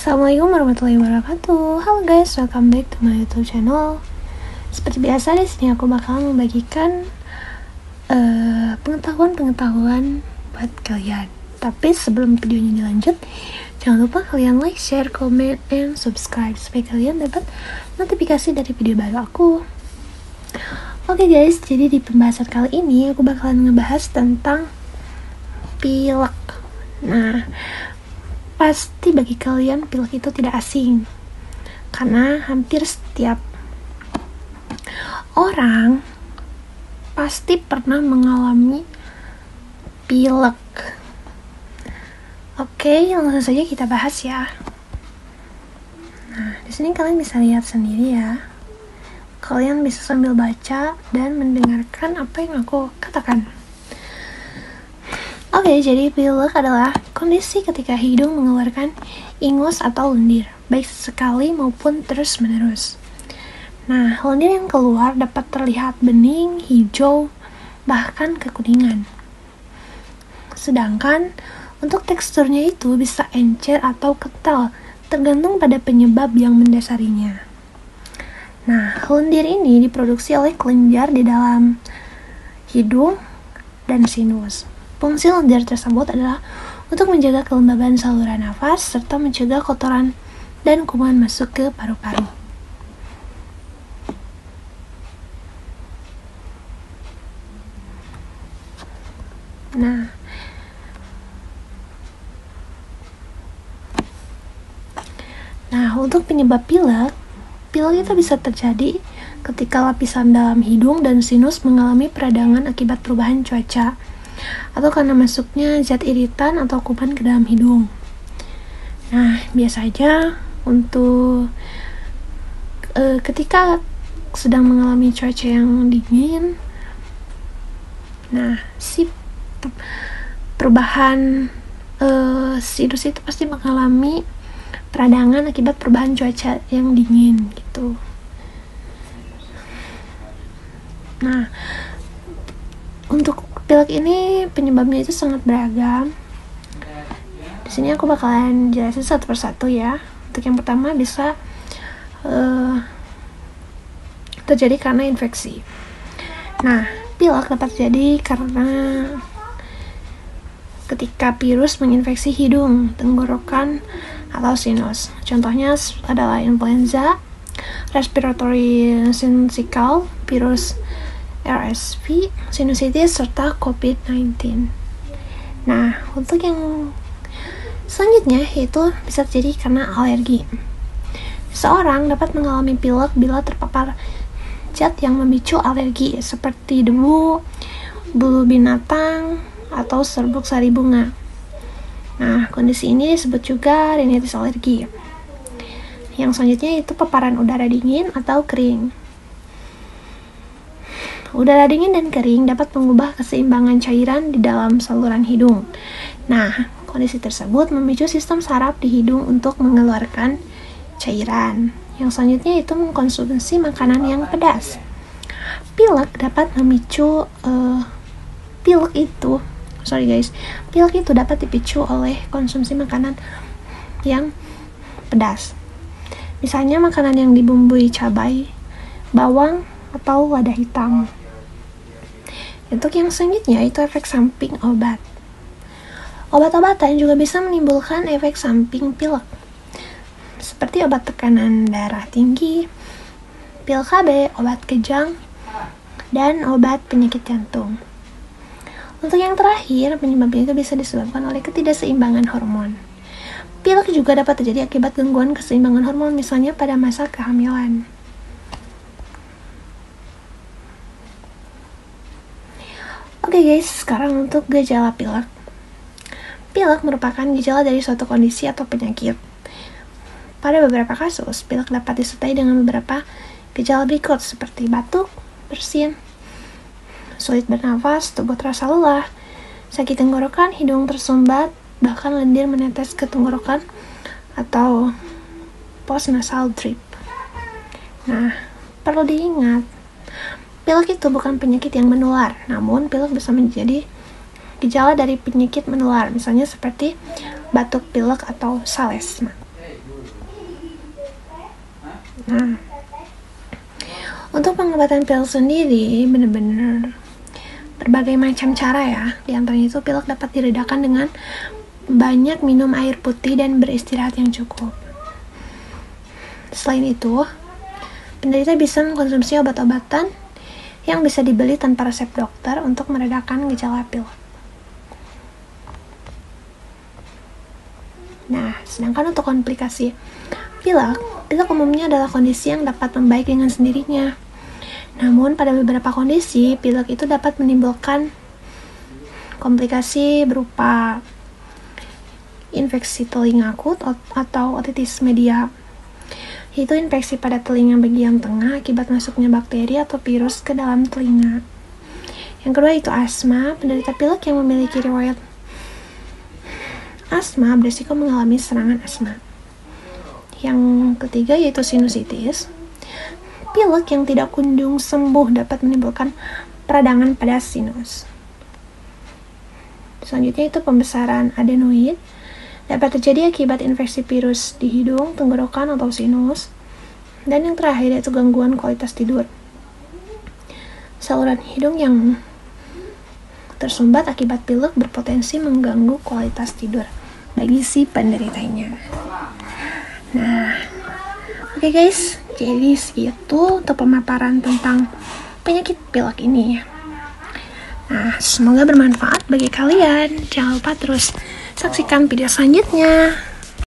Assalamualaikum warahmatullahi wabarakatuh. Halo guys, welcome back to my YouTube channel. Seperti biasa di sini aku bakal membagikan pengetahuan buat kalian. Tapi sebelum videonya dilanjut, jangan lupa kalian like, share, comment, and subscribe supaya kalian dapat notifikasi dari video baru aku. Oke guys, jadi di pembahasan kali ini aku bakalan ngebahas tentang pilek. Nah, pasti bagi kalian pilek itu tidak asing, karena hampir setiap orang pasti pernah mengalami pilek. Oke, langsung saja kita bahas ya. Nah, di sini kalian bisa lihat sendiri ya. Kalian bisa sambil baca dan mendengarkan apa yang aku katakan. Oke, jadi pilek adalah kondisi ketika hidung mengeluarkan ingus atau lendir, baik sekali maupun terus-menerus. Nah, lendir yang keluar dapat terlihat bening, hijau, bahkan kekuningan. Sedangkan untuk teksturnya itu bisa encer atau kental, tergantung pada penyebab yang mendasarinya. Nah, lendir ini diproduksi oleh kelenjar di dalam hidung dan sinus. Fungsi lendir tersebut adalah untuk menjaga kelembaban saluran nafas serta mencegah kotoran dan kuman masuk ke paru-paru. Nah, untuk penyebab pilek itu bisa terjadi ketika lapisan dalam hidung dan sinus mengalami peradangan akibat perubahan cuaca, atau karena masuknya zat iritan atau kuman ke dalam hidung. Nah, biasanya untuk ketika sedang mengalami cuaca yang dingin, nah si perubahan sinus itu pasti mengalami peradangan akibat perubahan cuaca yang dingin gitu. Nah, untuk pilek ini penyebabnya itu sangat beragam. Di sini aku bakalan jelasin satu persatu ya. Untuk yang pertama bisa terjadi karena infeksi. Nah, pilek dapat terjadi karena ketika virus menginfeksi hidung, tenggorokan, atau sinus. Contohnya adalah influenza, respiratory syncytial virus, RSV, sinusitis, serta COVID-19. Nah, untuk yang selanjutnya yaitu bisa terjadi karena alergi. Seseorang dapat mengalami pilek bila terpapar zat yang memicu alergi seperti debu, bulu binatang, atau serbuk sari bunga. Nah, kondisi ini disebut juga rinitis alergi. Yang selanjutnya itu paparan udara dingin atau kering. Udara dingin dan kering dapat mengubah keseimbangan cairan di dalam saluran hidung. Nah, kondisi tersebut memicu sistem saraf di hidung untuk mengeluarkan cairan. Yang selanjutnya itu mengkonsumsi makanan yang pedas. Pilek dapat memicu pilek itu dapat dipicu oleh konsumsi makanan yang pedas. Misalnya makanan yang dibumbui cabai, bawang, atau lada hitam. Untuk yang selanjutnya itu efek samping obat. Obat-obatan juga bisa menimbulkan efek samping pilek, seperti obat tekanan darah tinggi, pil KB, obat kejang, dan obat penyakit jantung. Untuk yang terakhir, penyebabnya itu bisa disebabkan oleh ketidakseimbangan hormon. Pilek juga dapat terjadi akibat gangguan keseimbangan hormon, misalnya pada masa kehamilan. Oke guys, sekarang untuk gejala pilek. Pilek merupakan gejala dari suatu kondisi atau penyakit. Pada beberapa kasus, pilek dapat disertai dengan beberapa gejala berikut seperti batuk, bersin, sulit bernafas, tubuh terasa lelah, sakit tenggorokan, hidung tersumbat, bahkan lendir menetes ke tenggorokan, atau postnasal drip. Nah, perlu diingat, pilek itu bukan penyakit yang menular, namun pilek bisa menjadi gejala dari penyakit menular, misalnya seperti batuk pilek atau salesma. Nah, untuk pengobatan pilek sendiri benar-benar berbagai macam cara ya. Di antaranya itu pilek dapat diredakan dengan banyak minum air putih dan beristirahat yang cukup. Selain itu, penderita bisa mengkonsumsi obat-obatan yang bisa dibeli tanpa resep dokter untuk meredakan gejala pilek. Nah, sedangkan untuk komplikasi pilek umumnya adalah kondisi yang dapat membaik dengan sendirinya. Namun, pada beberapa kondisi, pilek itu dapat menimbulkan komplikasi berupa infeksi telinga akut atau otitis media, yaitu infeksi pada telinga bagian tengah akibat masuknya bakteri atau virus ke dalam telinga. Yang kedua itu asma. Penderita pilek yang memiliki riwayat asma berisiko mengalami serangan asma. Yang ketiga yaitu sinusitis. Pilek yang tidak kunjung sembuh dapat menimbulkan peradangan pada sinus. Selanjutnya itu pembesaran adenoid. Dapat terjadi akibat infeksi virus di hidung, tenggorokan, atau sinus. Dan yang terakhir yaitu gangguan kualitas tidur. Saluran hidung yang tersumbat akibat pilek berpotensi mengganggu kualitas tidur bagi si penderitanya. Nah, oke guys, jadi segitu untuk pemaparan tentang penyakit pilek ini. Nah, semoga bermanfaat bagi kalian. Jangan lupa terus saksikan video selanjutnya.